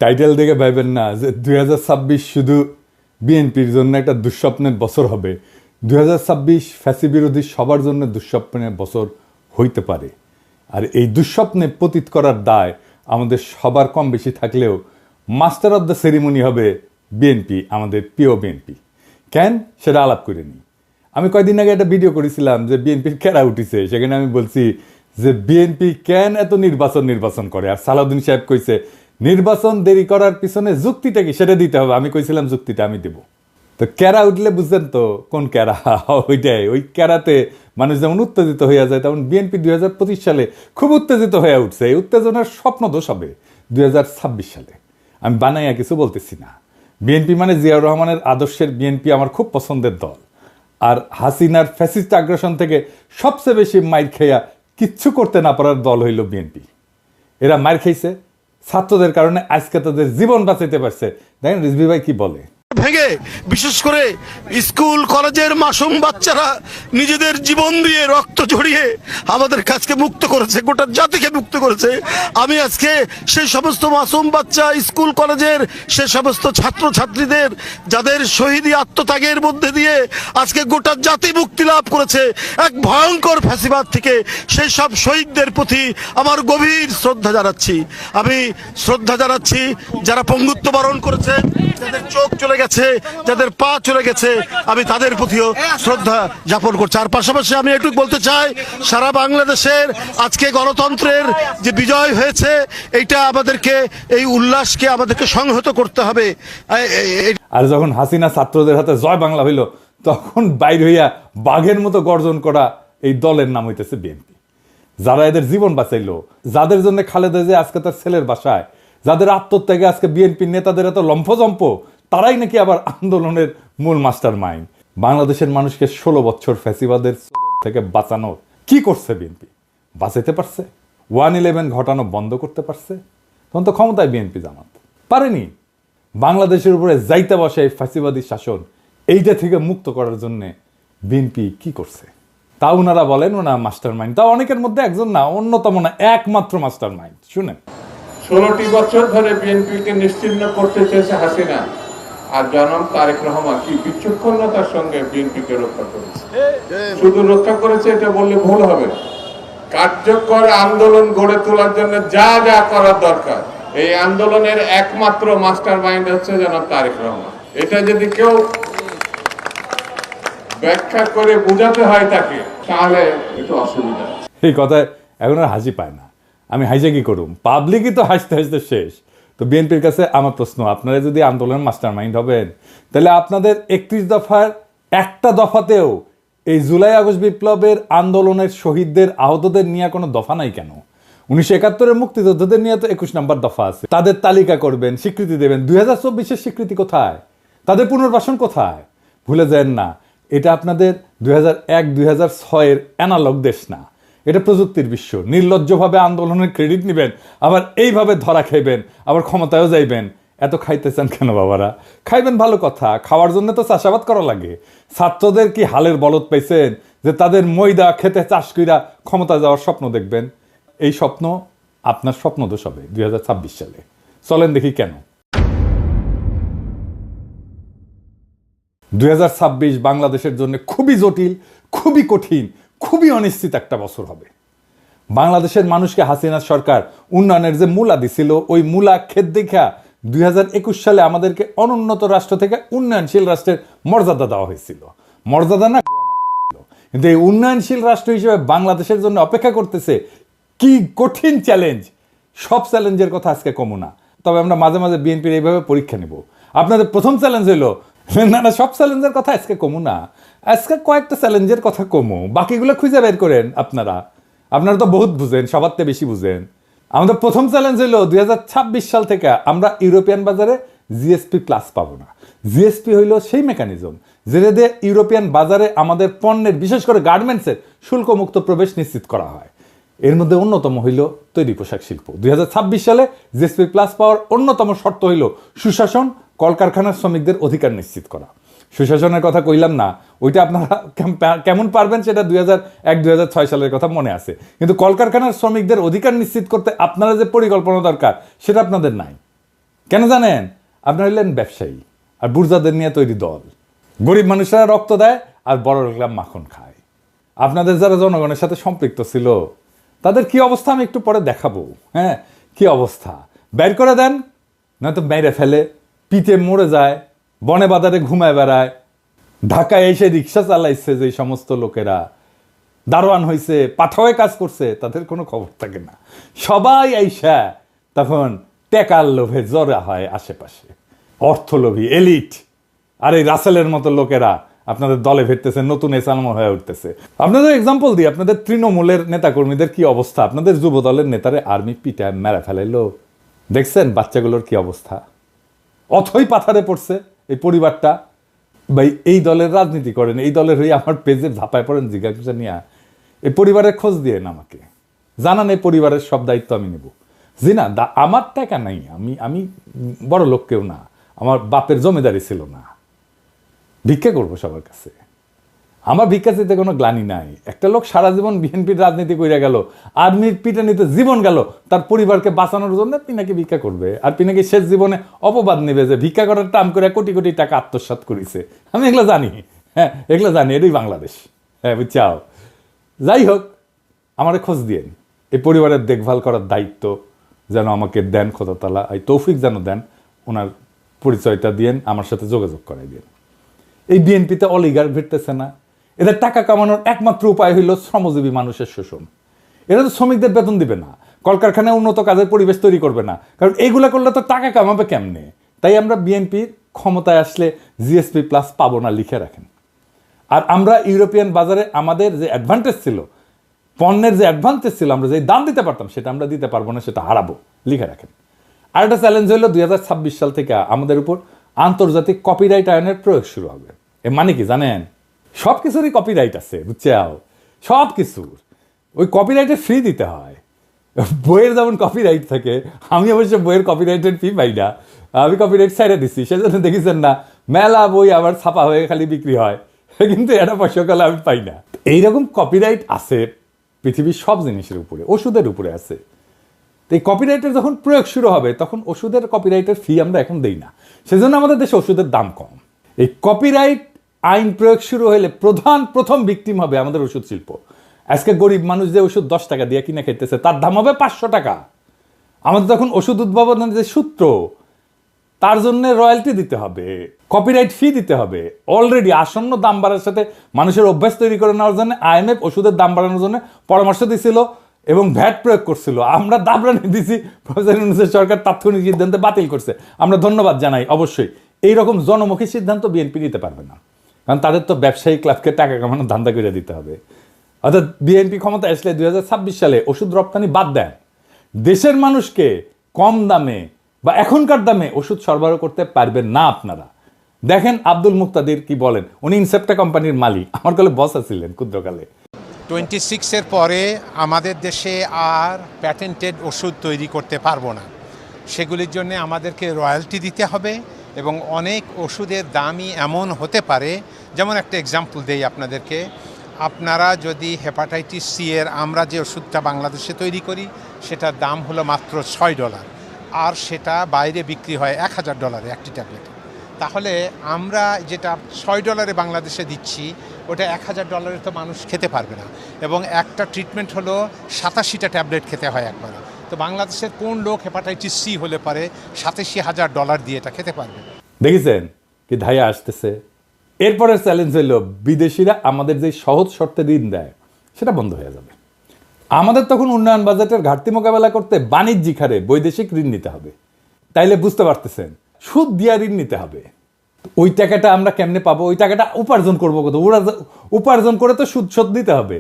Title দেখে ভাইবেন না যে 2026 শুধু বিএনপির জন্য একটা দুঃস্বপ্নের বছর হবে। 2026 ফ্যাসি বিরোধী সবার জন্য দুঃস্বপ্নের বছর হইতে পারে। আর এই দুঃস্বপ্নে পতিত করার দায় আমাদের সবার কম বেশি থাকলেও মাস্টার অব দ্য সেরিমনি হবে বিএনপি, আমাদের প্রিয় বিএনপি। কেন সেটা আলাপ করে নিই। আমি কয়েকদিন আগে একটা ভিডিও করেছিলাম যে বিএনপির কেরা উঠিছে, সেখানে আমি বলছি যে বিএনপি কেন এত নির্বাচন করে। আর সালাউদ্দিন সাহেব কইছে নির্বাচন দেরি করার পিছনে যুক্তিটা কি সেটা দিতে হবে। আমি কইছিলাম যুক্তিটা আমি দেব। তো ক্যারা উঠলে বুঝছেন তো কোন ক্যারা, ওইটাই। ওই ক্যারাতে মানুষ যেমন উত্তেজিত হয়ে যায়, তেমন বিএনপি 2025 সালে খুব উত্তেজিত হয়ে উঠছে। এই উত্তেজনার স্বপ্ন দোষ হবে 2026 সালে। আমি বানাইয়া কিছু বলতেছি না। বিএনপি মানে জিয়াউর রহমানের আদর্শের বিএনপি আমার খুব পছন্দের দল। আর হাসিনার ফ্যাসিস্ট আগ্রাসন থেকে সবচেয়ে বেশি মাইর খেয়া কিচ্ছু করতে না পারার দল হইল বিএনপি। এরা মার খেয়েছে ছাত্রদের কারণে, আজকে তাদের জীবন বাঁচাইতে পারছে। দেখেন রিজভী ভাই কি বলে। ভেঙে বিশেষ করে স্কুল কলেজের মাসুম বাচ্চারা নিজেদের জীবন দিয়ে রক্ত ঝরিয়ে আমাদের কাছকে মুক্ত করেছে, গোটা জাতিকে মুক্ত করেছে। আমি আজকে সেই সমস্ত মাসুম বাচ্চা, স্কুল কলেজের সে সমস্ত ছাত্র ছাত্রীদের যাদের শহীদী আত্মত্যাগের মধ্যে দিয়ে আজকে গোটা জাতি মুক্তি লাভ করেছে এক ভয়ঙ্কর ফ্যাসিবাদ থেকে, সেই সব শহীদদের প্রতি আমার গভীর শ্রদ্ধা জানাচ্ছি। আমি শ্রদ্ধা জানাচ্ছি যারা পঙ্গুত্ব বরণ করেছে, যাদের চোখ চলে গেছে, যাদের পা চলে গেছে, আমি তাদের প্রতিও শ্রদ্ধা জ্ঞাপন করছি। আর পাশাপাশি আমি এটুকু বলতে চাই, সারা বাংলাদেশের আজকে গণতন্ত্রের যে বিজয় হয়েছে, এইটা আমাদেরকে, এই উল্লাসকে আমাদেরকে সংহত করতে হবে। আর যখন হাসিনা ছাত্রদের হাতে জয় বাংলা হইল, তখন বাইর হইয়া বাঘের মতো গর্জন করা এই দলের নাম হইতেছে বিএনপি। যারা এদের জীবন বাঁচাইলো, যাদের জন্য খালেদা জিয়া আজকে তার ছেলের বাসায়, যাদের আত্মত্যাগে আজকে বিএনপির নেতাদের এত লম্ফজম্প, তারাই নাকি আবার আন্দোলনের মূল মাস্টার মাইন্ড। বাংলাদেশের মানুষকে 16 বছর ফ্যাসিবাদের থেকে বাঁচানোর কি করছে বিএনপি? বাঁচাইতে পারছে? 1/11 ঘটানো বন্ধ করতে পারছে? তখন তো ক্ষমতায় বিএনপি জামাত পারেনি। বাংলাদেশের উপরে যাইতে বসে এই ফ্যাসিবাদী শাসন, এইটা থেকে মুক্ত করার জন্য বিএনপি কি করছে? তা ওনারা বলেন ওনা মাস্টার মাইন্ড। তা অনেকের মধ্যে একজন না, অন্যতম না, একমাত্র মাস্টার মাইন্ড। শুনেন, 16টি বছর ধরে বিএনপিকে নিশ্চিহ্ন করতে চেয়েছে হাসিনা, আর জনাব তারেক রহমান কি বিচক্ষণতার সঙ্গে বিএনপিকে রক্ষা করেছে। শুধু রক্ষা করেছে এটা বললে ভুল হবে। কার্যকর আন্দোলন গড়ে তোলার জন্য যা যা করার দরকার, এই আন্দোলনের একমাত্র মাস্টার মাইন্ড হচ্ছে জনাব তারেক রহমান। এটা যদি কেউ ব্যাখ্যা করে বোঝাতে হয় তাকে, তাহলে একটু অসুবিধা। এই কথায় এখন আর হাসি পায় না। আমি হাসে কি করুম? পাবলিকই তো হাসতে হাসতে শেষ। তো বিএনপির কাছে আমার প্রশ্ন, আপনারা যদি আন্দোলনের মাস্টার মাইন্ড হবেন, তাহলে আপনাদের 31 দফার একটা দফাতেও এই জুলাই আগস্ট বিপ্লবের আন্দোলনের শহীদদের, আহতদের নিয়ে কোনো দফা নাই কেন? 1971-এর মুক্তিযোদ্ধাদের নিয়ে তো 21 নম্বর দফা আছে। তাদের তালিকা করবেন, স্বীকৃতি দেবেন। 2024-এর স্বীকৃতি কোথায়? তাদের পুনর্বাসন কোথায়? ভুলে যান না, এটা আপনাদের 2001-2006-এর অ্যানালগ দেশ না, এটা প্রযুক্তির বিশ্ব। নির্লজ্জভাবে আন্দোলনের ক্রেডিট নেবেন, আবার এইভাবে ধরা খাইবেন, আবার ক্ষমতায়ও যাইবেন। এত খাইতে চান কেন বাবারা? খাইবেন ভালো কথা, খাওয়ার জন্য তো চাষাবাদ করা লাগে। ছাত্রদের কি হালের বলদ পাইছেন যে তাদের ময়দা খেতে চাষ কইরা ক্ষমতা যাওয়ার স্বপ্ন দেখবেন? এই স্বপ্ন আপনার স্বপ্ন দোষ হবে 2026 সালে। চলেন দেখি কেন। 2026 বাংলাদেশের জন্য খুবই জটিল, খুবই কঠিন, খুবই অনিশ্চিত একটা বছর হবে। বাংলাদেশের মানুষকে হাসিনা সরকার উন্নয়নের যে মূলা দিছিল, ওই মূলা ক্ষেত দেখা 2021 সালে আমাদেরকে অনুন্নত রাষ্ট্র থেকে উন্নয়নশীল রাষ্ট্রের মর্যাদা দেওয়া হয়েছিল। মর্যাদা না, কিন্তু এই উন্নয়নশীল রাষ্ট্র হিসেবে বাংলাদেশের জন্য অপেক্ষা করতেছে কি কঠিন চ্যালেঞ্জ। সব চ্যালেঞ্জের কথা আজকে কমু না, তবে আমরা মাঝে মাঝে বিএনপির এইভাবে পরীক্ষা নেব। আপনাদের প্রথম চ্যালেঞ্জ হইলো না, সব চ্যালেঞ্জের কথা আজকে কমু না, আজকে কয়েকটা চ্যালেঞ্জের কথা কমু, বাকিগুলো খুঁজে বের করেন। আপনারা তো বহুত বুঝেন, সবার থেকে বেশি বুঝেন। আমাদের প্রথম চ্যালেঞ্জ হইলো 2026 সাল থেকে আমরা ইউরোপিয়ান বাজারে জিএসপি প্লাস পাবো না। জিএসপি হইলো সেই মেকানিজম যেটা দিয়ে ইউরোপিয়ান বাজারে আমাদের পণ্যের, বিশেষ করে গার্মেন্টসের শুল্কমুক্ত প্রবেশ নিশ্চিত করা হয়। এর মধ্যে অন্যতম হইল তৈরি পোশাক শিল্প। 2026 সালে জিএসপি প্লাস পাওয়ার অন্যতম শর্ত হইল সুশাসন, কলকারখানার শ্রমিকদের অধিকার নিশ্চিত করা। সুশাসনের কথা কইলাম না, ওইটা আপনারা কেমন পারবেন সেটা 2001-2006 সালের কথা মনে আছে, কিন্তু কলকারখানার শ্রমিকদের অধিকার নিশ্চিত করতে আপনারা যে পরিকল্পনা দরকার সেটা আপনাদের নাই। কেন জানেন? আপনারা হইলেন ব্যবসায়ী আর বুর্জাদের নিয়ে তৈরি দল। গরিব মানুষরা রক্ত দেয় আর বড় লোকরা মাখন খায়। আপনাদের যারা জনগণের সাথে সম্পৃক্ত ছিল তাদের কি অবস্থা আমি একটু পরে দেখাবো। হ্যাঁ, কি অবস্থা, বের করে দেন, নয়তো মেরে ফেলে, পিঠে মরে যায়, বনে বাজারে ঘুমায় বেড়ায়। ঢাকায় এসে রিক্সা চালাইছে যে সমস্ত লোকেরা, দারোয়ান হয়েছে, পাঠাওয়ে কাজ করছে, তাদের কোনো খবর থাকে না। সবাই আইসা তখন টেকার লোভে জড়া হয় আশেপাশে, অর্থলোভী এলিট। আর এই রাসেলের মতো লোকেরা আপনাদের দলে ফিরতেছে, নতুন এসালম হয়ে উঠতেছে। আপনাদের এক্সাম্পল দিই, আপনাদের তৃণমূলের নেতাকর্মীদের কি অবস্থা, আপনাদের যুব দলের নেতারে আর্মি পিটায় মেরে ফেলাইলো, দেখছেন বাচ্চাগুলোর কি অবস্থা। অথই পাথারে পড়ছে এই পরিবারটা। ভাই, এই দলের রাজনীতি করেন, এই দলের হয়ে আমার পেজে ঝাঁপায় পড়েন জিজ্ঞাসা নিয়ে, এই পরিবারের খোঁজ দিয়ে আমাকে জানান, এই পরিবারের সব দায়িত্ব আমি নেব। জি না, আমার টাকা নাই, আমি বড় লোক কেউ না, আমার বাপের জমিদারি ছিল না, ভিক্ষা করবো সবার কাছে। আমার ভিক্ষা চাইতে কোনো গ্লানি নাই। একটা লোক সারা জীবন বিএনপির রাজনীতি করে গেল, আর্মির পিটানিতে জীবন গেল, তার পরিবারকে বাঁচানোর জন্য পিনাকি ভিক্ষা করবে, আর পিনাকি শেষ জীবনে অপবাদ নেবে যে ভিক্ষা করার টাম করে কোটি কোটি টাকা আত্মসাৎ করেছে। আমি এগুলো জানি, হ্যাঁ এগুলো জানি, এটাই বাংলাদেশ। হ্যাঁ বুঝছাও। যাই হোক, আমার খোঁজ দিয়েন, এই পরিবারের দেখভাল করার দায়িত্ব যেন আমাকে দেন খোদা তাআলা, এই তৌফিক যেন দেন, ওনার পরিচয়টা দিয়েন, আমার সাথে যোগাযোগ করাই দিন। এই বিএনপিতে অলিগার ভিড়তেছে না, এদের টাকা কামানোর একমাত্র উপায় হইল শ্রমজীবী মানুষের শোষণ। এরা তো শ্রমিকদের বেতন দিবে না, কলকারখানায় উন্নত কাজের পরিবেশ তৈরি করবে না, কারণ এইগুলা করলে তো টাকা কামাবে কেমনে। তাই আমরা বিএনপির ক্ষমতায় আসলে জিএসপি প্লাস পাবো না, লিখে রাখেন। আর আমরা ইউরোপিয়ান বাজারে আমাদের যে অ্যাডভান্টেজ ছিল, পণ্যের যে অ্যাডভান্টেজ ছিল, আমরা যে দাম দিতে পারতাম সেটা আমরা দিতে পারবো না, সেটা হারাবো, লিখে রাখেন। আর একটা চ্যালেঞ্জ হলো 2026 সাল থেকে আমাদের উপর আন্তর্জাতিক কপিরাইট আইনের প্রয়োগ শুরু হবে। এর মানে কি জানেন? সব কিছুরই কপিরাইট আছে, বুঝছাও, সব কিছুর। ওই কপিরাইটে ফ্রি দিতে হয়। বইয়ের যেমন কপিরাইট থাকে, আমি অবশ্য বইয়ের কপিরাইটের ফি পাই না, আমি কপিরাইট ছেড়ে দিচ্ছি। সেজন্য দেখেছেন না মেলা বই আবার ছাপা হয়ে খালি বিক্রি হয়, কিন্তু এটা পয়সাকালে আমি পাই না। এইরকম কপিরাইট আছে পৃথিবীর সব জিনিসের উপরে, ওষুধের উপরে আছে। এই কপিরাইটের যখন প্রয়োগ শুরু হবে তখন ওষুধের কপিরাইটের ফি আমরা এখন দেই না, সেজন্য আমাদের দেশে ওষুধের দাম কম। এই কপিরাইট আইন প্রয়োগ শুরু হলে প্রথম ভিকটিম হবে আমাদের ওষুধ শিল্প। আজকে গরিব মানুষ যে ওষুধ 10 টাকা দিয়ে কিনে খেতেছে, তার দাম হবে 500 টাকা। আমাদের তখন ওষুধ উদ্ভাবনের যে সূত্র, তার জন্য রয়্যালটি দিতে হবে, কপিরাইট ফি দিতে হবে। অলরেডি আসন্ন দাম বাড়ার সাথে মানুষের অভ্যাস তৈরি করে নেওয়ার জন্য আইএমএফ ওষুধের দাম বাড়ানোর জন্য পরামর্শ দিছিল এবং ভ্যাট প্রয়োগ করছিল। আমরা দাবরানি দিছি, সরকার তাৎক্ষণিক সিদ্ধান্তে বাতিল করছে। আমরা ধন্যবাদ জানাই। অবশ্যই এইরকম জনমুখী সিদ্ধান্ত বিএনপি নিতে পারবে না, কারণ তাদের তো ব্যবসায়ী ক্লাবকে টাকা কামানোর ধান্দা করে দিতে হবে। অর্থাৎ বিএনপি ক্ষমতা আসলে 2026 সালে ওষুধ রপ্তানি বাদ দেন, দেশের মানুষকে কম দামে বা এখনকার দামে ওষুধ সরবরাহ করতে পারবেন না আপনারা। দেখেন আব্দুল মুক্তাদির কি বলেন, উনি ইনসেপ্টা কোম্পানির মালিক, আমার কালে বস ছিলেন ক্ষুদ্রকালে। 26-এর পরে আমাদের দেশে আর প্যাটেন্টেড ওষুধ তৈরি করতে পারবো না। সেগুলির জন্য আমাদেরকে রয়্যালটি দিতে হবে এবং অনেক ওষুধের দামই এমন হতে পারে, যেমন একটা এক্সাম্পল দেই আপনাদেরকে। আপনারা যদি হেপাটাইটিস সি এর আমরা যে ওষুধটা বাংলাদেশে তৈরি করি সেটার দাম হলো মাত্র $6, আর সেটা বাইরে বিক্রি হয় $1000 একটি ট্যাবলেটে। তাহলে আমরা যেটা $6 বাংলাদেশে দিচ্ছি, ওটা $1000 তো মানুষ খেতে পারবে না, এবং একটা ট্রিটমেন্ট হলো 87টা ট্যাবলেট খেতে হয় একবারে। তো বাংলাদেশের কোন লোক হেপাটাইটিস সি হলে পারে $87,000 দিয়ে এটা খেতে পারবে? দেখেছেন কি ধাইয়া আসতেছে। এরপরের চ্যালেঞ্জ হইল বিদেশিরা আমাদের যে সহজ শর্তে ঋণ দেয় সেটা বন্ধ হয়ে যাবে। আমাদের তখন উন্নয়ন বাজেটের ঘাটতি মোকাবেলা করতে বাণিজ্যিক হারে বৈদেশিক ঋণ নিতে হবে। তাইলে বুঝতে পারতেছেন, সুদ দিয়া ঋণ নিতে হবে। ওই টাকাটা আমরা কেমনে পাবো? ওই টাকাটা উপার্জন করবো কত? উপার্জন করে তো সুদ শোধ দিতে হবে।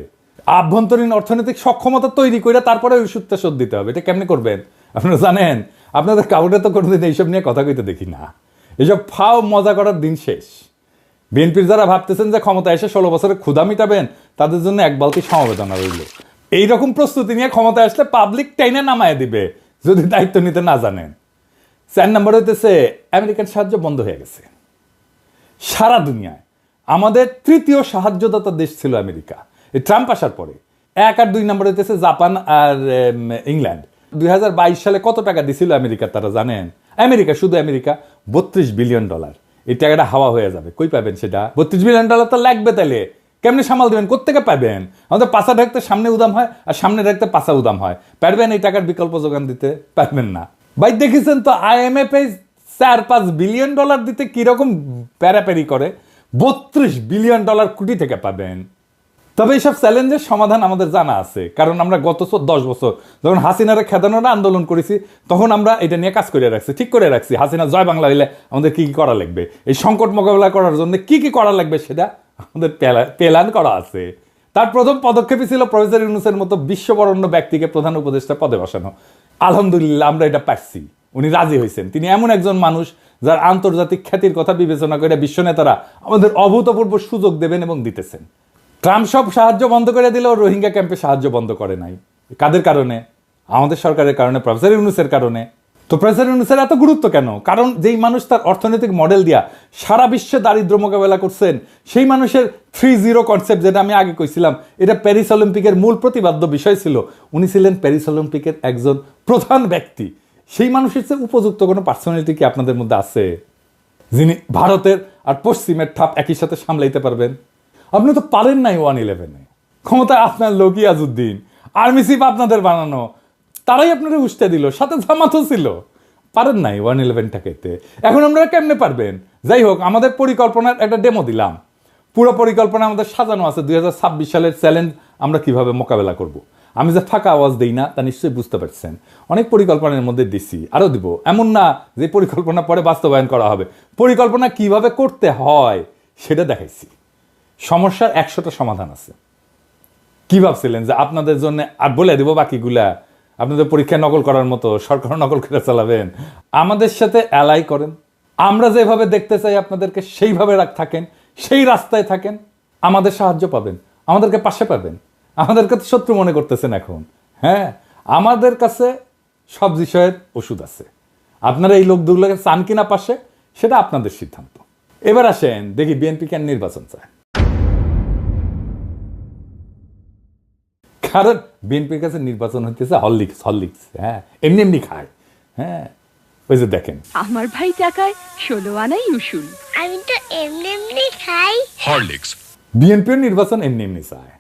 আভ্যন্তরীণ অর্থনৈতিক সক্ষমতা তৈরি করে তারপরে ওই সুদটা শোধ দিতে হবে। এটা কেমনে করবেন আপনারা জানেন? আপনাদের কাউরে তো কোনোদিন এইসব নিয়ে কথা কইতে দেখি না। এইসব ফাও মজা করার দিন শেষ। বিএনপির যারা ভাবতেছেন যে ক্ষমতা এসে 16 বছরে ক্ষুধা মিটাবেন, তাদের জন্য এক বালতি সমবেদনা রইল। এইরকম প্রস্তুতি নিয়ে ক্ষমতা আসলে পাবলিক টাইনে নামায় দিবে যদি দায়িত্ব নিতে না জানেন। 4 নম্বর হইতেছে আমেরিকান সাহায্য বন্ধ হয়ে গেছে সারা দুনিয়ায়। আমাদের তৃতীয় সাহায্যদাতা দেশ ছিল আমেরিকা এই ট্রাম্প আসার পরে। 1 আর 2 নম্বর হইতেছে জাপান আর ইংল্যান্ড। 2022 সালে কত টাকা দিছিল আমেরিকা তারা জানেন? আমেরিকা, শুধু আমেরিকা $32 বিলিয়ন। এই টাকাটা হাওয়া হয়ে যাবে, কই পাবেন সেটা? $32 বিলিয়ন তো লাগবে, তাহলে কেমনে সামাল দেবেন? কোত্থেকে পাবেন? আমাদের পাশা ঢাকতে সামনে উদাম হয়, আর সামনে ঢাকতে পাশা উদাম হয়। পারবেন এই টাকার বিকল্প যোগান দিতে? পারবেন না ভাই। দেখেছেন তো IMF $4-5 বিলিয়ন দিতে কিরকম প্যারাপ্যারি করে। $32 বিলিয়ন কোটি থেকে পাবেন। তবে এইসব চ্যালেঞ্জের সমাধান আমাদের জানা আছে, কারণ আমরা গত 10 বছর যখন হাসিনারে খেদানোর আন্দোলন করেছি, তখন আমরা এটা নিয়ে কাজ করে রাখছি, ঠিক করে রাখছি। হাসিনা জয় বাংলা হইলে আমাদের কি কি করা লাগবে, এই সংকট মোকাবেলা করার জন্য কি কি করা লাগবে, সেটা আমাদের প্ল্যান করা আছে। তার প্রথম পদক্ষেপই ছিল প্রফেসর ইউনূসের মতো বিশ্ববরণ্য ব্যক্তিকে প্রধান উপদেষ্টা পদে বসানো। আলহামদুলিল্লাহ আমরা এটা পারছি, উনি রাজি হয়েছেন। তিনি এমন একজন মানুষ যার আন্তর্জাতিক খ্যাতির কথা বিবেচনা করে বিশ্ব নেতারা আমাদের অভূতপূর্ব সুযোগ দেবেন এবং দিতেছেন। ট্রাম্প সব সাহায্য বন্ধ করে দিলেও রোহিঙ্গা ক্যাম্পে সাহায্য বন্ধ করে নাই। কাদের কারণে? আমাদের সরকারের কারণে, প্রফেসর ইউনূসের কারণে। তো প্রফেসর ইউনূসের এত গুরুত্ব কেন? কারণ যেই মানুষ তার অর্থনৈতিক মডেল দিয়া সারা বিশ্বে দারিদ্র মোকাবেলা করছেন, সেই মানুষের 3-0 কনসেপ্ট, যেটা আমি আগে কইছিলাম, এটা প্যারিস অলিম্পিকের মূল প্রতিপাদ্য বিষয় ছিল। উনি ছিলেন প্যারিস অলিম্পিকের একজন প্রধান ব্যক্তি। সেই মানুষের চেয়ে উপযুক্ত কোনো পার্সোনালিটি কি আপনাদের মধ্যে আছে, যিনি ভারতের আর পশ্চিমের ঠাপ একই সাথে সামলাইতে পারবেন? আপনি তো পারেন নাই 1-11-এ। ক্ষমতায় আপনার লোক ইয়াজউদ্দিন, আর্মি চিফ আপনাদের বানানো, তারাই আপনারা উস্তে দিল, সাথে জামাতও ছিল। পারেন নাই 1-11টাকে। এখন আপনারা কেমনে পারবেন? যাই হোক, আমাদের পরিকল্পনার একটা ডেমো দিলাম। পুরো পরিকল্পনা আমাদের সাজানো আছে। 2026 সালের চ্যালেঞ্জ আমরা কিভাবে মোকাবেলা করব। আমি যে ফাঁকা আওয়াজ দিই না, তা নিশ্চয়ই বুঝতে পারছেন। অনেক পরিকল্পনার মধ্যে দিছি, আরও দিব। এমন না যে পরিকল্পনা পরে বাস্তবায়ন করা হবে। পরিকল্পনা কিভাবে করতে হয় সেটা দেখাইছি। সমস্যার 100টা সমাধান আছে। কি ভাবছিলেন যে আপনাদের জন্য আর বলে দেবো বাকিগুলা? আপনাদের পরীক্ষায় নকল করার মতো সরকার নকল করে চালাবেন? আমাদের সাথে অ্যালাই করেন। আমরা যেভাবে দেখতে চাই আপনাদেরকে সেইভাবে থাকেন, সেই রাস্তায় থাকেন, আমাদের সাহায্য পাবেন, আমাদেরকে পাশে পাবেন। আমাদেরকে তো শত্রু মনে করতেছেন এখন। হ্যাঁ, আমাদের কাছে সব বিষয়ের ওষুধ আছে। আপনারা এই লোকগুলোকে চান কিনা পাশে, সেটা আপনাদের সিদ্ধান্ত। এবার আসেন দেখি বিএনপি কেন নির্বাচন চায়। কারণ বিএনপির কাছে নির্বাচন হইতেছে হরলিক্স। হ্যাঁ, এমনি এমনি খায়। হ্যাঁ, ওই যে দেখেন, আমার ভাই টাকায় 16 আনাই উসুল। আমি তো এমনি এমনি খাই হরলিক্স। বিএনপির নির্বাচন এমনি এমনি চায়,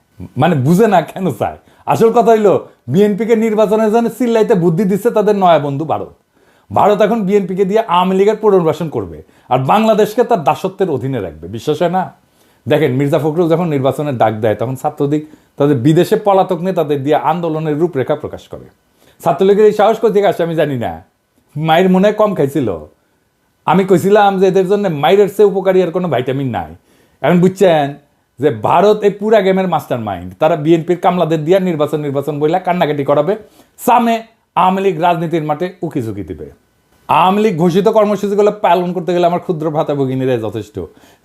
মানে বুঝে না কেন চায়। আসল কথা হইলো, বিএনপিকে নির্বাচনের জন্য চিল্লাইতে বুদ্ধি দিচ্ছে তাদের নয়া বন্ধু ভারত। ভারত এখন বিএনপিকে দিয়ে আওয়ামী লীগের পুনর্বাসন করবে, আর বাংলাদেশকে তার দাসত্বের অধীনে রাখবে। বিশ্বাস হয় না? দেখেন, মির্জা ফখরুল যখন নির্বাচনের ডাক দেয়, তখন ছাত্রলীগ তাদের বিদেশে পলাতক নেতাদের দিয়ে আন্দোলনের রূপরেখা প্রকাশ করে। ছাত্রলীগের এই সাহস কোথা থেকে আসে আমি জানি না। মায়ের মনে হয় কম খাইছিল। আমি কইছিলাম যে এদের জন্য মায়ের চেয়ে উপকারী আর কোনো ভাইটামিন নাই। এখন বুঝছেন যে ভারত এই পুরা গেমের মাস্টার মাইন্ড। তারা বিএনপির কামলাদের দিয়ে নির্বাচন বইলা কান্নাকাটি করাবে, সামনে আওয়ামী লীগ রাজনীতির মাঠে উকি ঝুঁকি দিবে। আওয়ামী লীগ ঘোষিত কর্মসূচিগুলো পালন করতে গেলে আমার ক্ষুদ্র ভ্রাতা ভগিনীরাই যথেষ্ট।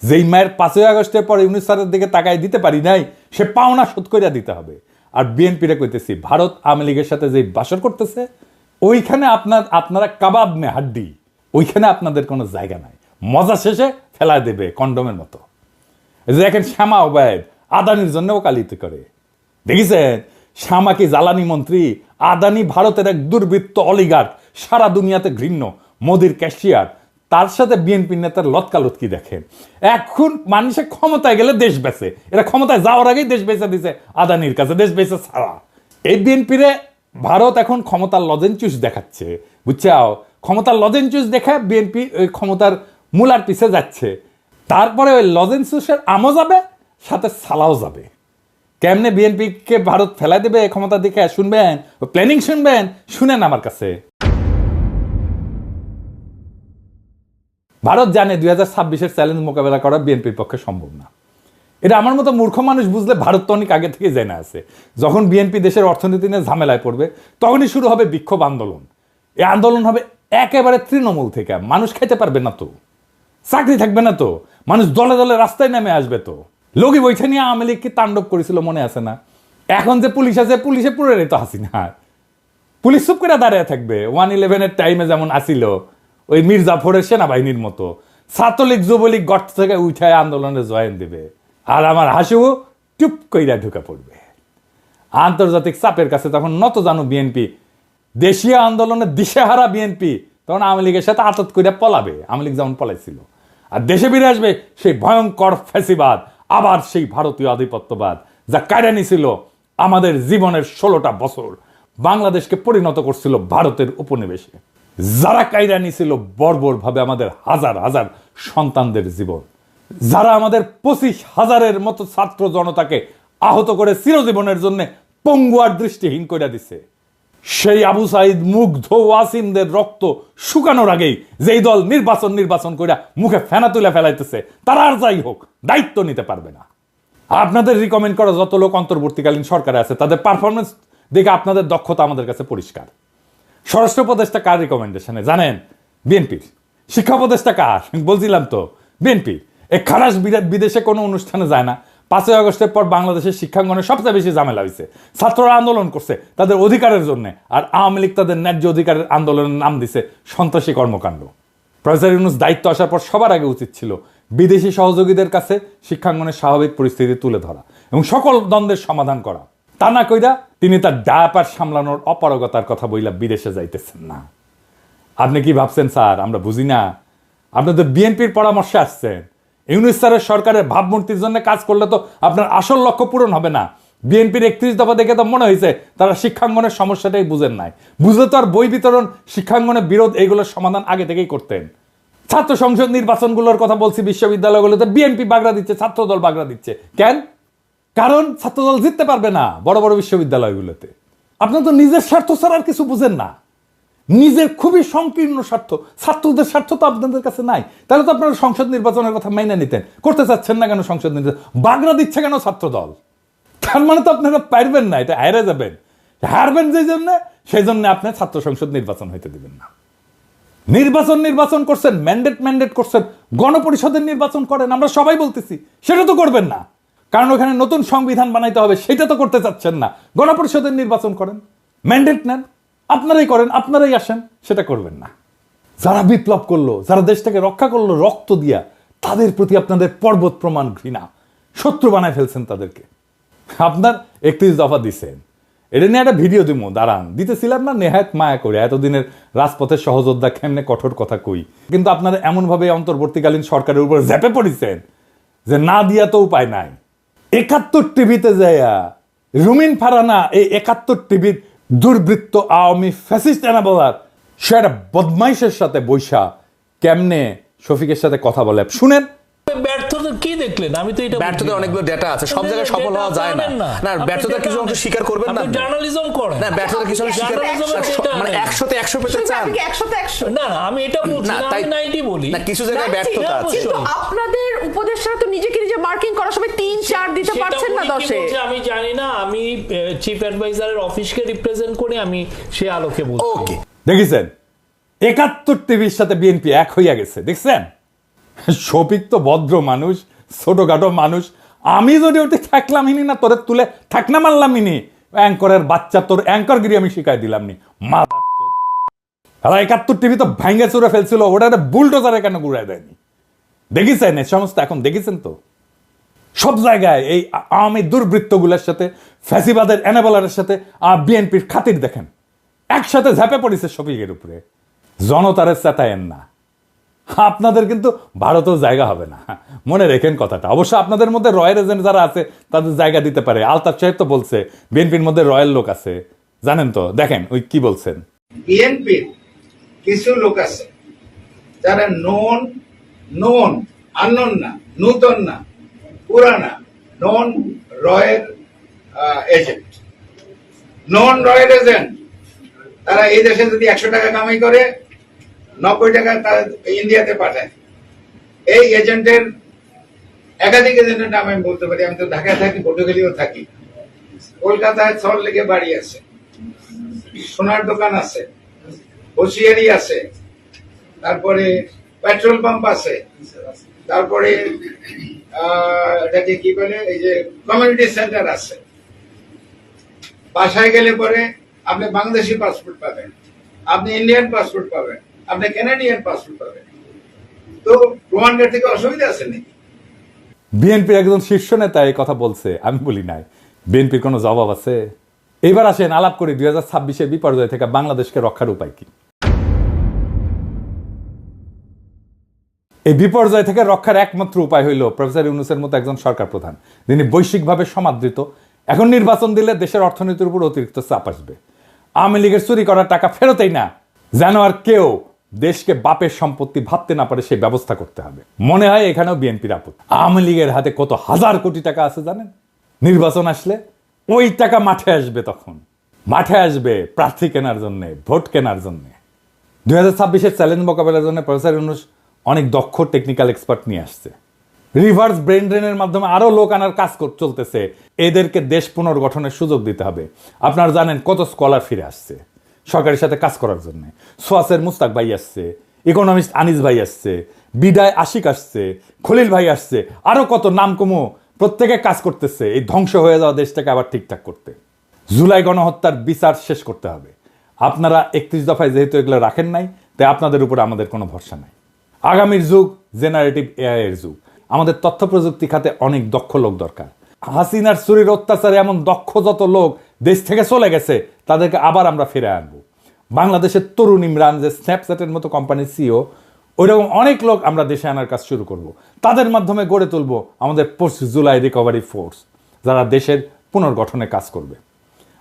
যেই মায়ের 5ই আগস্টের পরে 19 সালের দিকে তাকায় দিতে পারি নাই, সে পাওনা শোধ করিয়া দিতে হবে। আর বিএনপিরে কইতেছি, ভারত আওয়ামী লীগের সাথে যে বাসর করতেছে, ওইখানে আপনারা কাবাব মে হাড্ডি, ওইখানে আপনাদের কোনো জায়গা নাই। মজা শেষে ফেলা দেবে কন্ডমের মতো। এই যে দেখেন, শ্যামা ওবায়দ আদানির জন্য ওকালতি করে। দেখেছেন, শ্যামা কি জ্বালানি মন্ত্রী, আদানি ভারতের এক দুর্বৃত্ত অলিগার্ক, সারা দুনিয়াতে ঘৃণ্য, মোদির ক্যাশিয়ার। তার সাথে বিএনপি নেতার লতকালতকি দেখেন। এখন মানুষে ক্ষমতায় গেলে দেশ বেচে, এরা ক্ষমতায় যাওয়ার আগেই দেশ বেচে দিছে আদানির কাছে, দেশ বেচে ছাড়া। এই বিএনপিরে ভারত এখন ক্ষমতার লজেনচুস দেখাচ্ছে, বুঝছাও? ক্ষমতার লজেনচুস দেখা বিএনপি ওই ক্ষমতার মূলার পিছে যাচ্ছে। তারপরে ওই লজেনচুসের আমও যাবে, সাথে সালাও যাবে। কেমনে বিএনপিকে ভারত ফেলাই দেবে ক্ষমতা দেখে শুনবেন, প্ল্যানিং শুনবেন, শুনেন আমার কাছে। ভারত জানে 2026-এর চ্যালেঞ্জ মোকাবেলা করা বিএনপির পক্ষে সম্ভব না। এটা আমার মতো মূর্খ মানুষ বুঝলে ভারত তো অনেক আগে থেকে জেনে আছে। যখন বিএনপি দেশের অর্থনীতি নিয়ে ঝামেলায় পড়বে, তখনই শুরু হবে বিক্ষোভ আন্দোলন। এই আন্দোলন হবে একেবারে তৃণমূল থেকে। মানুষ খাইতে পারবে না তো, চাকরি থাকবে না তো, মানুষ দলে দলে রাস্তায় নেমে আসবে তো। লগি বৈঠা নিয়ে আওয়ামী লীগ কি তাণ্ডব করেছিল মনে আছে না? এখন যে পুলিশ আছে, পুলিশে পুরো তো হাসিনা। পুলিশ চুপ করে দাঁড়িয়ে থাকবে। 1-11-এর টাইমে যেমন আসিল ওই মির্জাফরের সেনাবাহিনীর মতো। ছাত্রলীগ যুবলীগ গর্ত থেকে উঠায় আন্দোলনে জয়েন দেবে, আর আমার হাসিও চুপ কইরা ঢুকে পড়বে। আন্তর্জাতিক চাপের কাছে তখন নত জানো বিএনপি। দেশীয় আন্দোলনে দিশেহারা বিএনপি তখন আওয়ামী লীগের সাথে আতত করে পলাবে, আওয়ামী লীগ যেমন পলাইছিল। আর দেশে ফিরে আসবে সেই ভয়ঙ্কর ফ্যাসিবাদ, আবার সেই ভারতীয় আধিপত্যবাদ যা কায়রা নিছিল আমাদের জীবনের 16টা বছর, বাংলাদেশকে পরিণত করছিল ভারতের উপনিবেশে। যারা কায়রা নিছিল বর্বর ভাবে আমাদের হাজার হাজার সন্তানদের জীবন, যারা আমাদের 25,000-এর মতো ছাত্র জনতাকে আহত করে চিরজীবনের জন্য পঙ্গু আর দৃষ্টিহীন করে দিছে, সেই আবু সাইদ মুগ্ধ ওয়াসিমদের রক্ত শুকানোর আগেই যেই দল নির্বাচন করে মুখে ফেনা তুলে ফেলাইতেছে, তারা আর যাই হোক দায়িত্ব নিতে পারবে না। আপনাদের রিকমেন্ড করা যত লোক অন্তর্বর্তীকালীন সরকারে আছে তাদের পারফরমেন্স দেখে আপনাদের দক্ষতা আমাদের কাছে পরিষ্কার। স্বরাষ্ট্র উপদেষ্টা কার রিকমেন্ডেশনে জানেন? বিএনপির। শিক্ষা উপদেষ্টা কার? বলছিলাম তো, বিএনপি। এই খারাস বিদেশে কোনো অনুষ্ঠানে যায় না। 5ই আগস্টের পর বাংলাদেশের শিক্ষাঙ্গনে সবচেয়ে বেশি ঝামেলা হয়েছে, ছাত্ররা আন্দোলন করছে তাদের অধিকারের জন্য, আর আওয়ামী লীগ তাদের ন্যায্য অধিকারের আন্দোলনের নাম দিছে সন্ত্রাসী কর্মকাণ্ড। প্রফেসর ইউনূস দায়িত্ব আসার পর সবার আগে উচিত ছিল বিদেশি সহযোগীদের কাছে শিক্ষাঙ্গনের স্বাভাবিক পরিস্থিতি তুলে ধরা এবং সকল দ্বন্দ্বের সমাধান করা। তা না কইরা তিনি তার ডায়াপার সামলানোর অপারগতার কথা বইলা বিদেশে যাইতেছেন না। আপনি কি ভাবছেন স্যার আমরা বুঝি না? আপনাদের বিএনপির পরামর্শে আসছেন। ইউনূস স্যারের সরকারের ভাবমূর্তির জন্য কাজ করলে তো আপনার আসল লক্ষ্য পূরণ হবে না। বিএনপির 31 দফা দেখে তো মনে হয়েছে তারা শিক্ষাঙ্গনের সমস্যাটাই বুঝেন নাই। বুঝলে তো আর বই বিতরণ, শিক্ষাঙ্গনের বিরোধ এইগুলোর সমাধান আগে থেকেই করতেন। ছাত্র সংসদ নির্বাচনগুলোর কথা বলছি, বিশ্ববিদ্যালয়গুলোতে বিএনপি বাগড়া দিচ্ছে, ছাত্রদল বাগড়া দিচ্ছে। কেন? কারণ ছাত্রদল জিততে পারবে না বড় বড় বিশ্ববিদ্যালয়গুলোতে। আপনার তো নিজের স্বার্থ ছাড়া আর কিছু বুঝেন না, নিজের খুবই সংকীর্ণ স্বার্থ। ছাত্রদের স্বার্থ তো আপনাদের কাছে নাই, তাহলে তো আপনারা সংসদ নির্বাচনের কথা মেনে নিতেন। করতে চাচ্ছেন না কেন সংসদ নির্বাচন? বাগড়া দিচ্ছে কেন ছাত্রদল? তার মানে তো আপনারা পারবেন না, এটা হারে যাবেন। হারবেন যেই জন্য, সেই জন্য আপনি ছাত্র সংসদ নির্বাচন হইতে দিবেন না। নির্বাচন করছেন, ম্যান্ডেট করছেন, গণপরিষদের নির্বাচন করেন, আমরা সবাই বলতেছি। সেটা তো করবেন না, কারণ ওখানে নতুন সংবিধান বানাইতে হবে, সেটা তো করতে চাচ্ছেন না। গণপরিষদের নির্বাচন করেন, ম্যান্ডেট নেন, আপনারাই করেন, আপনারাই আসেন, সেটা করবেন না। যারা বিপ্লব করলো, যারা দেশটাকে রক্ষা করলো রক্ত দিয়া, তাদের প্রতি আপনাদের পর্বত প্রমাণ ঘৃণা, শত্রু বানায় ফেলছেন তাদেরকে। আপনার 31 দফা দিচ্ছেন, এটা নিয়ে একটা ভিডিও দিব, দাঁড়ান। দিতেছিলাম না নেহায়ত মায়া করে, এতদিনের রাজপথের সহযোদ্ধা কেমনে কঠোর কথা কই। কিন্তু আপনারা এমনভাবে অন্তর্বর্তীকালীন সরকারের উপর ঝেপে পড়েছেন যে না দিয়া তো উপায় নাই। 71 টিভিতে যাইয়া রুমিন ফারানা এই 71 টিভির দুর্বৃত্ত আওয়ামী ফ্যাসিস্ট এনাবলার সে একটা বদমাইশের সাথে বৈশা কেমনে শফিকের সাথে কথা বলে শুনেন। ব্যর্থতা কি দেখলেন? আমি তো এটা ব্যর্থতার অনেকগুলো ডেটা আছে, সব জায়গায় সফল হওয়া যায় না। না, ব্যর্থতার কিছু অংশ স্বীকার করবেন না। জার্নালিজম করেন না, ব্যর্থতার কিছু অংশ স্বীকার মানে 100-তে 100 পেতে চান। না না, আমি এটা বলছি না, আমি 90 বলি না, কিছু জায়গায় ব্যর্থতা আছে। কিন্তু আপনাদের উপদেষ্টারা তো নিজেকে নিজে মার্কিং করার সময় 3-4 দিতে পারছেন না 10-এ। আমি জানি না, আমি চিফ অ্যাডভাইজারের অফিসকে রিপ্রেজেন্ট করে আমি সে আলোকে বলছি। ওকে, দেখেছেন 71 টিভির সাথে বিএনপি এক হইয়া গেছে, দেখছেন? শফিক তো ভদ্র মানুষ, ছোটখাটো মানুষ। আমি যদি ওটি থাকলাম ইনি না, তোরে তুলে থাকনা মারলাম ইনি। অ্যাঙ্করের বাচ্চা, তোর অ্যাঙ্করগিরি আমি শিখাই দিলাম নি। মাদার 71 টিভি তো ভাঙ্গে চুরে ফেলছিল, ওটা একটা বুলডোজারে কেন ঘুরাই দেয়নি? দেখেছেন এই সমস্ত? এখন দেখেছেন তো সব জায়গায় এই আওয়ামী দুর্বৃত্তগুলোর সাথে, ফ্যাসিবাদের এনাবলারের সাথে বিএনপির খাতির দেখেন একসাথে ঝাঁপে পড়েছে শফিকের উপরে। জনতারে চেতায়েন না, আপনাদের কিন্তু ভারতেও জায়গা হবে না, মনে রেখেন কথাটা। অবশ্য আপনাদের মধ্যে রয়্যাল এজেন্ট যারা আছে তাদের জায়গা দিতে পারে। আলতাফ সাহেব তো বলছে বিএনপির মধ্যে রয়্যাল লোক আছে, জানেন তো? দেখেন ওই কি বলছেন। বিএনপির কিছু লোক আছে যারা নন আননোন না, নূতন না, পুরানা, নন রয়্যাল এজেন্ট। নন রয়্যাল এজেন্ট তারা এই দেশে যদি 100 টাকা কামাই করে 90 টাকা তারা ইন্ডিয়াতে পাঠায়। এই এজেন্টের একাধিক এজেন্টের নাম আমি বলতে পারি। আমি তো ঢাকায় থাকি, পটুয়াখালীও থাকি, কলকাতায় সল্ট লেকে বাড়ি আছে, সোনার দোকান আছে, হোসিয়ারি আছে, তারপরে পেট্রোল পাম্প আছে, তারপরে এটাকে কি বলে, এই যে কমিউনিটি সেন্টার আছে। বাসায় গেলে পরে আপনি বাংলাদেশি পাসপোর্ট পাবেন, আপনি ইন্ডিয়ান পাসপোর্ট পাবেন, আপনি কানাডিয়ান পাসপোর্ট পাবেন। তো প্রমাণের থেকে অসুবিধা আছে নাকি? বিএনপির একজন শীর্ষ নেতা এই কথা বলছে, আমি বলি নাই। বিএনপির কোনো জবাব আছে? এবার আসেন আলাপ করি 2026-এর বিপর্যয় থেকে বাংলাদেশকে রক্ষার উপায় কি। এই বিপর্যয় থেকে রক্ষার একমাত্র উপায় হইল প্রফেসর ইউনূসের মতো একজন সরকার প্রধান, যিনি বৈশ্বিকভাবে সমাদৃত। এখন নির্বাচন দিলে দেশের অর্থনীতির উপর অতিরিক্ত চাপ আসবে। আওয়ামী লীগের চুরি করার টাকা ফেরতেই না, যেন আর কেউ দেশকে বাপের সম্পত্তি ভাবতে না পারে সেই ব্যবস্থা করতে হবে। মনে হয় এখানেও বিএনপির আপত্তি। আওয়ামী লীগের হাতে কত হাজার কোটি টাকা আছে জানেন? নির্বাচন আসলে ওই টাকা মাঠে আসবে, তখন মাঠে আসবে প্রার্থী কেনার জন্য, ভোট কেনার জন্য। 2026-এর চ্যালেঞ্জ মোকাবেলার জন্য প্রফেসর ইউনূস অনেক দক্ষ টেকনিক্যাল এক্সপার্ট নিয়ে আসছে। রিভার্স ব্রেন ড্রেনের মাধ্যমে আরো লোক আনার কাজ চলতেছে। এদেরকে দেশ পুনর্গঠনের সুযোগ দিতে হবে। আপনারা জানেন কত স্কলার ফিরে আসছে সরকারের সাথে কাজ করার জন্য। সোয়াসের মুস্তাক ভাই আসছে, ইকোনমিস্ট আনিস ভাই আসছে, বিদায় আশিক আসছে, খলিল ভাই আসছে, আরো কত নাম কমো প্রত্যেকে কাজ করতেছে এই ধ্বংস হয়ে যাওয়া দেশটাকে আবার ঠিকঠাক করতে। জুলাই গণহত্যার বিচার শেষ করতে হবে। আপনারা 31 দফায় যেহেতু এগুলো রাখেন নাই, তাই আপনাদের উপরে আমাদের কোনো ভরসা নাই। আগামীর যুগ জেনারেটিভ এআই এর যুগ। আমাদের তথ্য প্রযুক্তি খাতে অনেক দক্ষ লোক দরকার। হাসিনার চুরির অত্যাচারে এমন দক্ষ যত লোক দেশ থেকে চলে গেছে, তাদেরকে আবার আমরা ফিরে আনবো। বাংলাদেশের তরুণ ইমরান, যে স্ন্যাপচ্যাটের মতো কোম্পানির সিও, ওইরকম অনেক লোক আমরা দেশে আনার কাজ শুরু করব। তাদের মাধ্যমে গড়ে তুলবো আমাদের পোস্ট জুলাই রিকভারি ফোর্স, যারা দেশের পুনর্গঠনে কাজ করবে।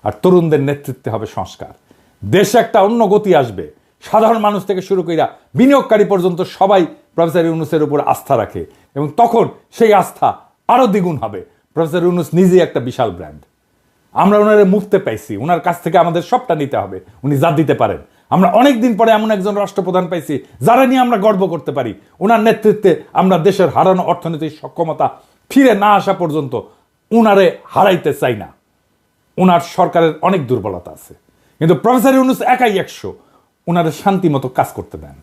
আর তরুণদের নেতৃত্বে হবে সংস্কার। দেশে একটা অন্য গতি আসবে। সাধারণ মানুষ থেকে শুরু কইরা বিনিয়োগকারী পর্যন্ত সবাই প্রফেসর ইউনূসের উপর আস্থা রাখে, এবং তখন সেই আস্থা আরো দ্বিগুণ হবে। প্রফেসর ইউনূস নিজেই একটা বিশাল ব্র্যান্ড। আমরা ওনারে মুক্তে পাইছি, ওনার কাছ থেকে আমাদের সবটা নিতে হবে। উনি যা দিতে পারেন। আমরা অনেক দিন পরে এমন একজন রাষ্ট্রপ্রধান পাইছি যারা নিয়ে আমরা গর্ব করতে পারি। ওনার নেতৃত্বে আমরা দেশের হারানো অর্থনৈতিক সক্ষমতা ফিরে না আসা পর্যন্ত উনারে হারাইতে চাই না। ওনার সরকারের অনেক দুর্বলতা আছে, কিন্তু প্রফেসর ইউনূস একাই 100। ওনারে শান্তি মতো কাজ করতে দেন।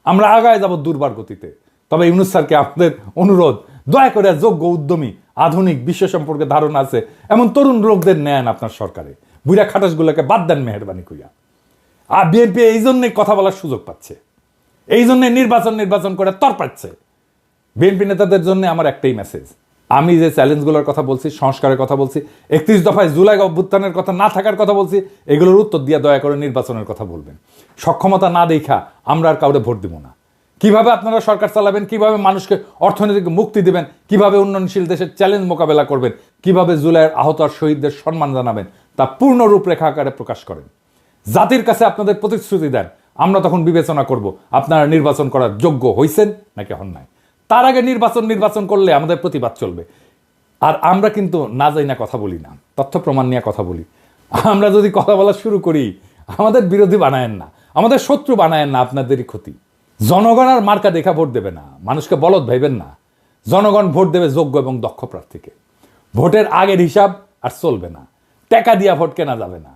আমরা আগায় যাব দুর্বার গতিতে। তবে ইউনূস স্যারকে আপনাদের অনুরোধ, দয়া করে যোগ্য, উদ্যমী, আধুনিক, বিশ্ব সম্পর্কে ধারণা আছে এমন তরুণ লোকদের নেন আপনার সরকারে। বুড়া খাটাসগুলোকে বাদ দেন মেহরবানি কইয়া। আর বিএনপি এই জন্যই কথা বলার সুযোগ পাচ্ছে, এই জন্য নির্বাচন করে তর পাচ্ছে। বিএনপি নেতাদের জন্য আমার একটাই মেসেজ, আমি যে চ্যালেঞ্জগুলোর কথা বলছি, সংস্কারের কথা বলছি, 31 দফায় জুলাই অভ্যুত্থানের কথা না থাকার কথা বলছি, এগুলোর উত্তর দিয়ে দয়া করে নির্বাচনের কথা বলবেন। সক্ষমতা না দেখা আমরা আর কাউরে ভোট দিব না। কিভাবে আপনারা সরকার চালাবেন, কিভাবে মানুষকে অর্থনৈতিক মুক্তি দিবেন, কিভাবে উন্নয়নশীল দেশের চ্যালেঞ্জ মোকাবেলা করবেন, কিভাবে জুলাইয়ের আহত আর শহীদদের সম্মান জানাবেন, তা পূর্ণ রূপরেখা আকারে প্রকাশ করেন। জাতির কাছে আপনাদের প্রতিশ্রুতি দেন। আমরা তখন বিবেচনা করব আপনারা নির্বাচন করার যোগ্য হইছেন নাকি হন নাই। তার আগে নির্বাচন করলে আমাদের প্রতিবাদ চলবে। আর আমরা কিন্তু না যাই না কথা বলি না, তথ্য প্রমাণ নিয়ে কথা বলি। আমরা যদি কথা বলা শুরু করি, আমাদের বিরোধী বানায়েন না, আমাদের শত্রু বানায়েন না, আপনাদেরই ক্ষতি। জনগণ আর মার্কা দেখা ভোট দেবে না, মানুষকে বলদ ভাইবেন না। জনগণ ভোট দেবে যোগ্য এবং দক্ষ প্রার্থীকে। ভোটের আগের হিসাব আর চলবে না, টাকা দিয়া ভোট কেনা যাবে না।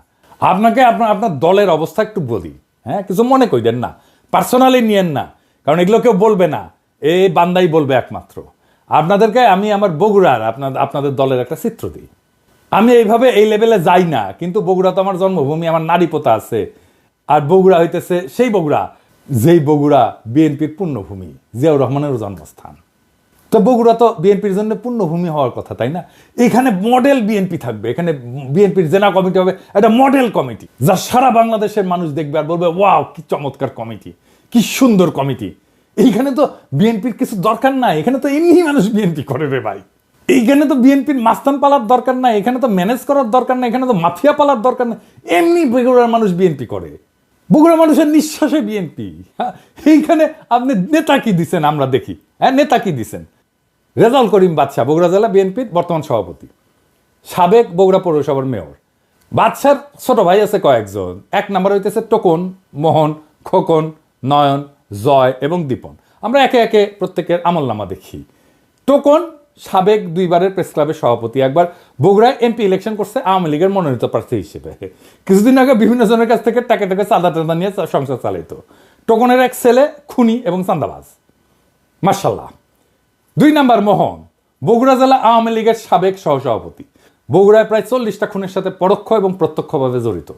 আপনাকে আপনার দলের অবস্থা একটু বলি, হ্যাঁ, কিছু মনে কইদেন না, পার্সোনালি নিয়েন না, কারণ এগুলো কেউ বলবে না, এই বান্দাই বলবে একমাত্র। আপনাদেরকে আমি আমার বগুড়ার আপনাদের দলের একটা চিত্র দিই। আমি এইভাবে এই লেভেলে যাই না, কিন্তু বগুড়া তো আমার জন্মভূমি, আমার নারী পোতা আছে। আর বগুড়া হইতেছে সেই বগুড়া, যেই বগুড়া বিএনপির পুণ্যভূমি, জিয়াউর রহমানের জন্মস্থান। তো বগুড়া তো বিএনপির জন্য পুণ্যভূমি হওয়ার কথা, তাই না? এখানে মডেল বিএনপি থাকবে, এখানে বিএনপির জেলা কমিটি হবে একটা মডেল কমিটি, যা সারা বাংলাদেশের মানুষ দেখবে আর বলবে, ওয়াও কি চমৎকার কমিটি, কি সুন্দর কমিটি। এইখানে তো বিএনপির কিছু দরকার নাই, এখানে তো এমনি মানুষ বিএনপি করে রে ভাই। এইখানে তো বিএনপির মাস্তান পালার দরকার নাই, এখানে তো ম্যানেজ করার দরকার নাই, এখানে তো মাফিয়া পালার দরকার নাই। এমনি বগুড়ার মানুষ বিএনপি করে, বগুড়া মানুষের নিঃশ্বাসে বিএনপি। হ্যাঁ, এইখানে আপনি নেতা কি দিচ্ছেন আমরা দেখি। হ্যাঁ, নেতা কি দিচ্ছেন? রেজাউল করিম বাদশা, বগুড়া জেলা বিএনপির বর্তমান সভাপতি, সাবেক বগুড়া পৌরসভার মেয়র। বাদশার ছোট ভাই আছে কয়েকজন। 1 নাম্বার হইতেছে টোকন, মোহন, খোকন, নয়ন, জয় এবং দীপন। আমরা একে একে প্রত্যেকের আমলনামা দেখি। টোকন সাবেক 2 বারের প্রেস ক্লাবের সভাপতি, একবার বগুড়ায় এমপি ইলেকশন করছে আওয়ামী লীগের মনোনীত প্রার্থী হিসেবে। কিছুদিন আগে বিভিন্ন জনের কাছ থেকে টাকা চাঁদা নিয়ে সংসার চালাইতো। টোকনের এক ছেলে খুনি এবং চাঁদাবাজ, মার্শাল্লাহ। 2 নাম্বার মোহন, বগুড়া জেলা আওয়ামী লীগের সাবেক সহসভাপতি, বগুড়ায় প্রায় 40টা খুনের সাথে পরোক্ষ এবং প্রত্যক্ষভাবে জড়িত।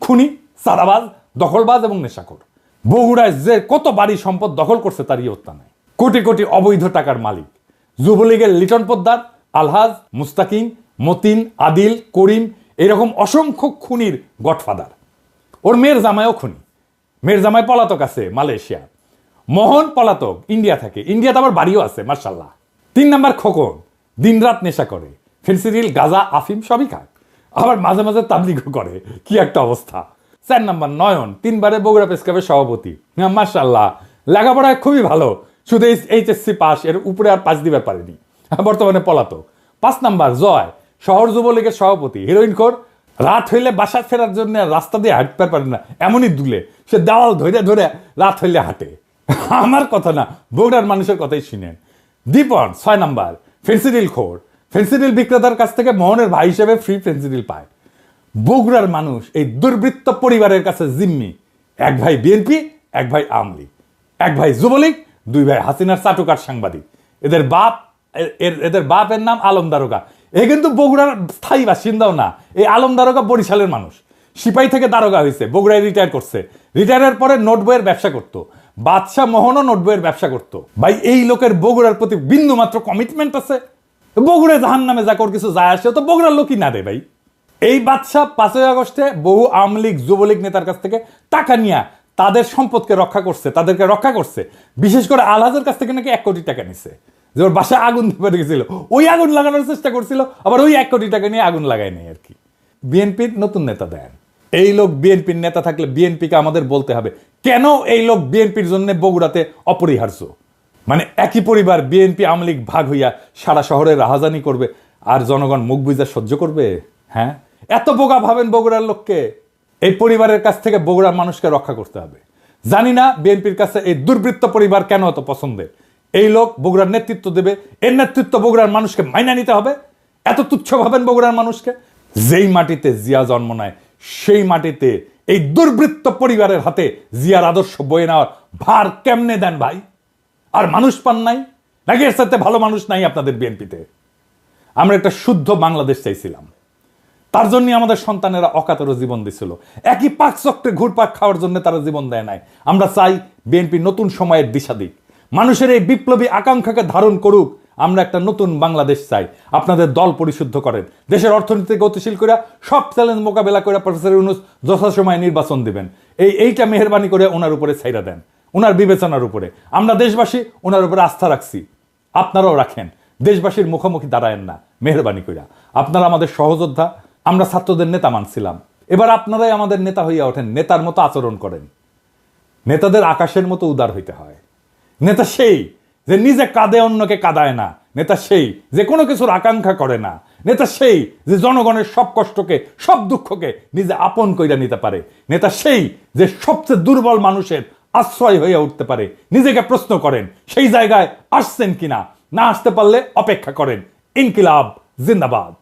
খুনি, চাঁদাবাজ, দখলবাজ এবং নেশাখোর। বগুড়ায় যে কত বাড়ি সম্পদ দখল করছে তার ইয়ত্তা নাই। কোটি কোটি অবৈধ টাকার মালিক। যুবলীগের লিটন পোদ্দার, আলহাজ, মুস্তাকিম, মতিন, আদিল, করিম, এরকম অসংখ্য খুনির গডফাদার। ওর মেয়ের জামাইও খুনি, মেয়ের জামাই পলাতক আছে মালয়েশিয়া। মোহন পলাতক, ইন্ডিয়া থাকে, ইন্ডিয়াতে আবার বাড়িও আছে মার্শাল্লাহ। 3 নাম্বার খোকন, দিনরাত নেশা করে, ফেন্সিডিল, গাঁজা, আফিম সবই খায়, আবার মাঝে মাঝে তাবলিগও করে, কি একটা অবস্থা। 4 নাম্বার নয়ন, 3 বারে বগুড়া প্রেস ক্লাবের সভাপতি, মার্শাল্লাহ, লেখাপড়ায় খুবই ভালো, শুধু এইচএসসি পাস, এর উপরে আর পাস দিবার পারেনি, বর্তমানে পলাতক। 5 নাম্বার জয়, শহর যুবলীগের সভাপতি, হিরোইন খোর, রাত হইলে বাসা ফেরার জন্য রাস্তা দিয়ে হাঁটতে পারে না, এমনই দুলে, সে দেওয়াল ধরে ধরে রাত হইলে হাঁটে। আমার কথা না, বগুড়ার মানুষের কথাই শুনেন। দীপন 6 নাম্বার, ফেন্সিডিল খোর, ফেন্সিডিল বিক্রেতার কাছ থেকে মোহনের ভাই হিসেবে ফ্রি ফেন্সিডিল পায়। বগুড়ার মানুষ এই দুর্বৃত্ত পরিবারের কাছে জিম্মি, এক ভাই বিএনপি, এক ভাই আওয়ামী লীগ, এক ভাই যুবলীগ, 2 ভাই হাসিনার চাটুকার সাংবাদিক। এদের বাপের নাম আলম দারোগা। এ কিন্তু বগুড়ার স্থায়ী বাসিন্দাও না, এই আলম দারোগা বরিশালের মানুষ, সিপাহী থেকে দারোগা হয়েছে, বগুড়ায় রিটায়ার করছে, রিটায়ারের পরে নোট বইয়ের ব্যবসা করতো, বাদশাহ মোহনও নোট বইয়ের ব্যবসা করতো। ভাই এই লোকের বগুড়ার প্রতি বিন্দু মাত্র কমিটমেন্ট আছে? বগুড়ায় জাহান নামে যা কর কিছু যায় আসে, তো বগুড়ার লোকই না রে ভাই। এই বাদশাহ 5ই আগস্টে বহু আওয়ামী লীগ যুবলীগ নেতার কাছ থেকে টাকা নিয়ে তাদের সম্পদকে রক্ষা করছে, তাদেরকে রক্ষা করছে। বিশেষ করে আলহাজের কাছ থেকে নাকি 1 কোটি টাকা নিছে, যে ওর বাসায় আগুন ধরে গেছিল, ওই আগুন লাগানোর চেষ্টা করছিল, আবার ওই 1 কোটি টাকা নিয়ে আগুন লাগায় নেই আর কি। বিএনপির নতুন নেতা দেন, এই লোক বিএনপির নেতা থাকলে বিএনপিকে আমাদের বলতে হবে কেন এই লোক বিএনপির জন্য বগুড়াতে অপরিহার্য। মানে একই পরিবার বিএনপি আওয়ামী লীগ ভাগ হইয়া সারা শহরে রাহাজানি করবে, আর জনগণ মুখ বুঝা সহ্য করবে? হ্যাঁ, এত বোকা ভাবেন বগুড়ার লোককে? এই পরিবারের কাছ থেকে বগুড়ার মানুষকে রক্ষা করতে হবে। জানি না বিএনপির কাছে এই দুর্বৃত্ত পরিবার কেন এত পছন্দের। এই লোক বগুড়ার নেতৃত্ব দেবে, এর নেতৃত্ব বগুড়ার মানুষকে মাইনা নিতে হবে। এত তুচ্ছ ভাবেন বগুড়ার মানুষকে? যেই মাটিতে জিয়া জন্ম নেয় সেই মাটিতে এই দুর্বৃত্ত পরিবারের হাতে জিয়ার আদর্শ বয়ে নেওয়ার ভার কেমনে দেন ভাই? আর মানুষ পান নাই নাকি? এর সাথে ভালো মানুষ নাই আপনাদের বিএনপিতে? আমরা একটা শুদ্ধ বাংলাদেশ চাইছিলাম, তার জন্য আমাদের সন্তানেরা অকাতরে জীবন দিছিল, একই পাক চক্রে ঘুরপাক খাওয়ার জন্য তারা জীবন দেয় নাই। আমরা চাই বিএনপি নতুন সময়ের দিশা দিক, মানুষের এই বিপ্লবী আকাঙ্ক্ষাকে ধারণ করুক। আমরা একটা নতুন বাংলাদেশ চাই। আপনাদের দল পরিশুদ্ধ করেন, দেশের অর্থনীতি গতিশীল করে সব চ্যালেঞ্জ মোকাবেলা করে প্রফেসর ইউনূস যথাসময়ে নির্বাচন দিবেন। এইটা মেহেরবানি করে ওনার উপরে ছাইরা দেন, ওনার বিবেচনার উপরে। আমরা দেশবাসী ওনার উপরে আস্থা রাখছি, আপনারাও রাখেন। দেশবাসীর মুখোমুখি দাঁড়ায়েন না মেহেরবানি কইরা। আপনারা আমাদের সহযোদ্ধা, আমরা ছাত্রদের নেতা মানছিলাম, এবার আপনারাই আমাদের নেতা হইয়া ওঠেন, নেতার মতো আচরণ করেন। নেতাদের আকাশের মতো উদার হইতে হয়। নেতা সেই যে নিজে কাঁদে অন্যকে কাঁদায় না, নেতা সেই যে কোনো কিছুর আকাঙ্ক্ষা করে না, নেতা সেই যে জনগণের সব কষ্টকে সব দুঃখকে নিজে আপন কইরা নিতে পারে, নেতা সেই যে সবচেয়ে দুর্বল মানুষের আশ্রয় হয়ে উঠতে পারে। নিজেকে প্রশ্ন করেন সেই জায়গায় আসছেন কিনা, না আসতে পারলে অপেক্ষা করেন। ইনকিলাব জিন্দাবাদ।